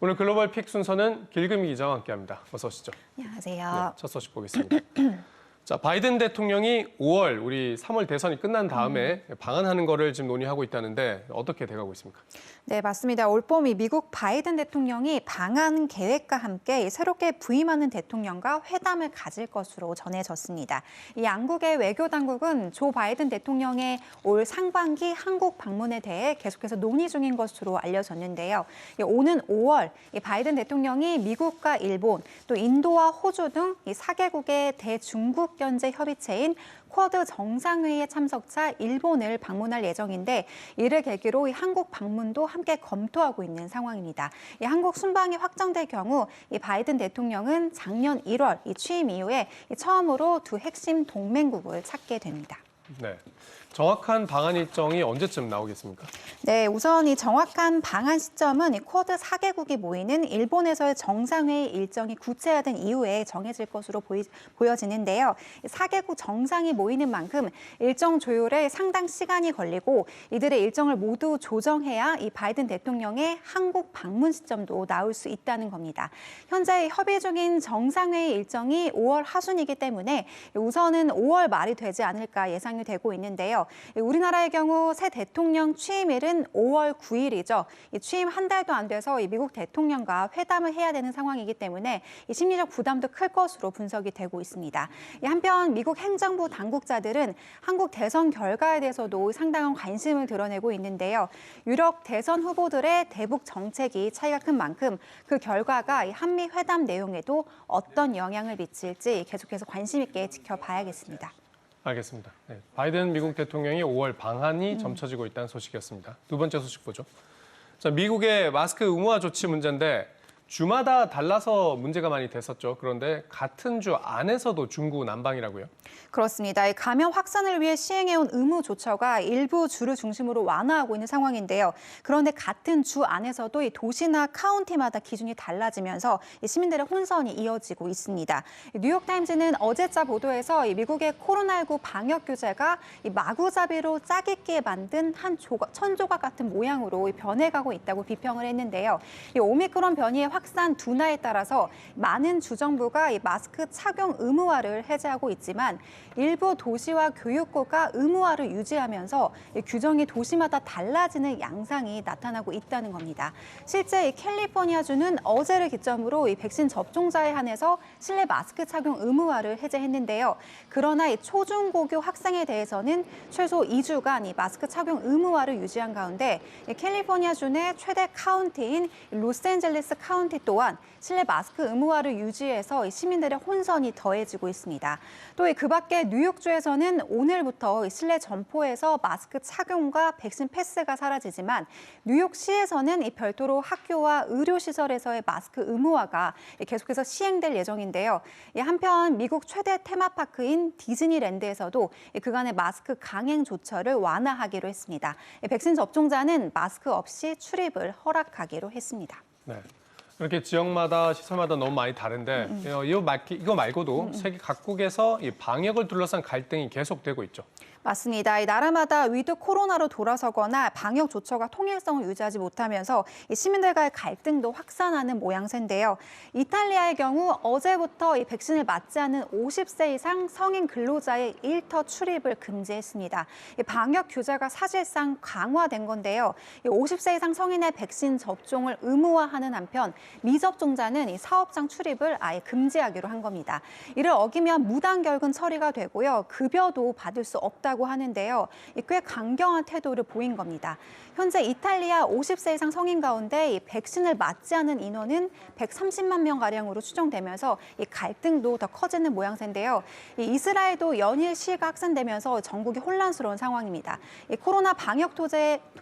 오늘 글로벌 픽 순서는 길금희 기자와 함께합니다. 어서 오시죠. 안녕하세요. 네, 첫 소식 보겠습니다. 자, 바이든 대통령이 5월 우리 3월 대선이 끝난 다음에 방한하는 거를 지금 논의하고 있다는데 어떻게 돼가고 있습니까? 네, 맞습니다. 올봄 미국 바이든 대통령이 방한 계획과 함께 새롭게 부임하는 대통령과 회담을 가질 것으로 전해졌습니다. 이 양국의 외교 당국은 조 바이든 대통령의 올 상반기 한국 방문에 대해 계속해서 논의 중인 것으로 알려졌는데요. 오는 5월 바이든 대통령이 미국과 일본, 또 인도와 호주 등 이 4개국의 대중국 견제 협의체인 쿼드 정상회의에 참석차 일본을 방문할 예정인데 이를 계기로 이 한국 방문도 함께 검토하고 있는 상황입니다. 이 한국 순방이 확정될 경우 이 바이든 대통령은 작년 1월 이 취임 이후에 처음으로 두 핵심 동맹국을 찾게 됩니다. 네. 정확한 방한 일정이 언제쯤 나오겠습니까? 네, 우선 이 정확한 방한 시점은 이 쿼드 4개국이 모이는 일본에서의 정상회의 일정이 구체화된 이후에 정해질 것으로 보여지는데요. 4개국 정상이 모이는 만큼 일정 조율에 상당 시간이 걸리고 이들의 일정을 모두 조정해야 이 바이든 대통령의 한국 방문 시점도 나올 수 있다는 겁니다. 현재 협의 중인 정상회의 일정이 5월 하순이기 때문에 우선은 5월 말이 되지 않을까 예상이 되고 있는데요. 우리나라의 경우 새 대통령 취임일은 5월 9일이죠. 취임 한 달도 안 돼서 미국 대통령과 회담을 해야 되는 상황이기 때문에 심리적 부담도 클 것으로 분석이 되고 있습니다. 한편 미국 행정부 당국자들은 한국 대선 결과에 대해서도 상당한 관심을 드러내고 있는데요. 유력 대선 후보들의 대북 정책이 차이가 큰 만큼 그 결과가 한미 회담 내용에도 어떤 영향을 미칠지 계속해서 관심 있게 지켜봐야겠습니다. 알겠습니다. 네, 바이든 미국 대통령이 5월 방한이 점쳐지고 있다는 소식이었습니다. 두 번째 소식 보죠. 자, 미국의 마스크 의무화 조치 문제인데 주마다 달라서 문제가 많이 됐었죠. 그런데 같은 주 안에서도 중구난방이라고요? 그렇습니다. 감염 확산을 위해 시행해온 의무 조처가 일부 주를 중심으로 완화하고 있는 상황인데요. 그런데 같은 주 안에서도 이 도시나 카운티마다 기준이 달라지면서 시민들의 혼선이 이어지고 있습니다. 뉴욕타임즈는 어제자 보도에서 미국의 코로나19 방역 규제가 마구잡이로 짜깁기에 만든 한 천조각 같은 모양으로 변해가고 있다고 비평을 했는데요. 오미크론 변이의 확산 둔화에 따라서 많은 주정부가 마스크 착용 의무화를 해제하고 있지만 일부 도시와 교육구가 의무화를 유지하면서 규정이 도시마다 달라지는 양상이 나타나고 있다는 겁니다. 실제 캘리포니아주는 어제를 기점으로 백신 접종자에 한해서 실내 마스크 착용 의무화를 해제했는데요. 그러나 초중고교 학생에 대해서는 최소 2주간 마스크 착용 의무화를 유지한 가운데 캘리포니아주 내 최대 카운티인 로스앤젤레스 카운티 또한 실내 마스크 의무화를 유지해서 시민들의 혼선이 더해지고 있습니다. 또 그 밖에 뉴욕주에서는 오늘부터 실내 점포에서 마스크 착용과 백신 패스가 사라지지만 뉴욕시에서는 별도로 학교와 의료시설에서의 마스크 의무화가 계속해서 시행될 예정인데요. 한편 미국 최대 테마파크인 디즈니랜드에서도 그간의 마스크 강행 조처를 완화하기로 했습니다. 백신 접종자는 마스크 없이 출입을 허락하기로 했습니다. 네. 이렇게 지역마다 시설마다 너무 많이 다른데 이거 말고도 세계 각국에서 이 방역을 둘러싼 갈등이 계속되고 있죠. 맞습니다. 나라마다 위드 코로나로 돌아서거나 방역 조처가 통일성을 유지하지 못하면서 시민들과의 갈등도 확산하는 모양새인데요. 이탈리아의 경우 어제부터 백신을 맞지 않은 50세 이상 성인 근로자의 일터 출입을 금지했습니다. 방역 규제가 사실상 강화된 건데요. 50세 이상 성인의 백신 접종을 의무화하는 한편 미접종자는 사업장 출입을 아예 금지하기로 한 겁니다. 이를 어기면 무단결근 처리가 되고요. 급여도 받을 수 없다고 하는데요. 꽤 강경한 태도를 보인 겁니다. 현재 이탈리아 50세 이상 성인 가운데 백신을 맞지 않은 인원은 130만 명가량으로 추정되면서 갈등도 더 커지는 모양새인데요. 이스라엘도 연일 시위가 확산되면서 전국이 혼란스러운 상황입니다. 코로나 방역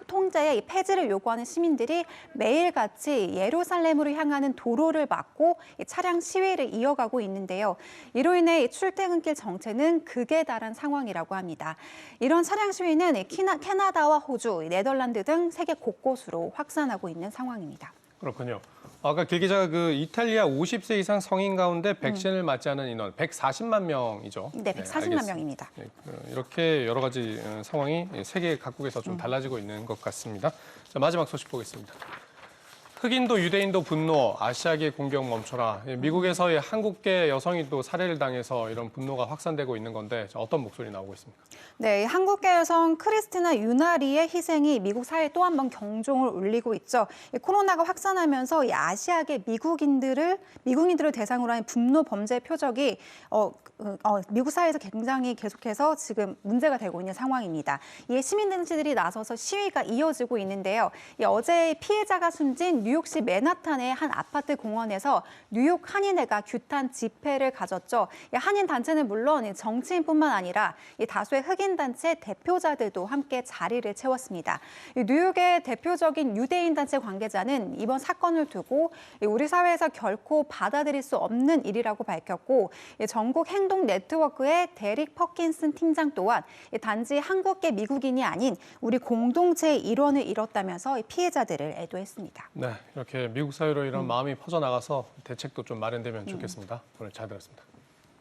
통제의 폐지를 요구하는 시민들이 매일같이 예루살렘으로 향하는 도로를 막고 차량 시위를 이어가고 있는데요. 이로 인해 출퇴근길 정체는 극에 달한 상황이라고 합니다. 이런 차량 시위는 캐나다와 호주, 네덜란드 등 세계 곳곳으로 확산하고 있는 상황입니다. 그렇군요. 아까 길 기자가 그 이탈리아 50세 이상 성인 가운데 백신을 맞지 않은 인원 140만 명이죠. 네, 140만 명입니다. 네, 이렇게 여러 가지 상황이 세계 각국에서 좀 달라지고 있는 것 같습니다. 자, 마지막 소식 보겠습니다. 흑인도 유대인도 분노, 아시아계 공격 멈춰라. 미국에서의 한국계 여성이 또 살해를 당해서 이런 분노가 확산되고 있는 건데 어떤 목소리 나오고 있습니까? 네, 한국계 여성 크리스티나 유나리의 희생이 미국 사회에 또 한 번 경종을 울리고 있죠. 코로나가 확산하면서 이 아시아계 미국인들을 대상으로 한 분노 범죄 표적이 미국 사회에서 굉장히 계속해서 지금 문제가 되고 있는 상황입니다. 이에 시민단체들이 나서서 시위가 이어지고 있는데요. 어제 피해자가 숨진 뉴욕시 맨하탄의 한 아파트 공원에서 뉴욕 한인회가 규탄 집회를 가졌죠. 한인 단체는 물론 정치인뿐만 아니라 다수의 흑인 단체 대표자들도 함께 자리를 채웠습니다. 뉴욕의 대표적인 유대인 단체 관계자는 이번 사건을 두고 우리 사회에서 결코 받아들일 수 없는 일이라고 밝혔고, 전국 행동 네트워크의 데릭 퍼킨슨 팀장 또한 단지 한국계 미국인이 아닌 우리 공동체의 일원을 잃었다면서 피해자들을 애도했습니다. 네, 이렇게 미국 사회로 이런 마음이 퍼져나가서 대책도 좀 마련되면 좋겠습니다. 오늘 잘 들었습니다.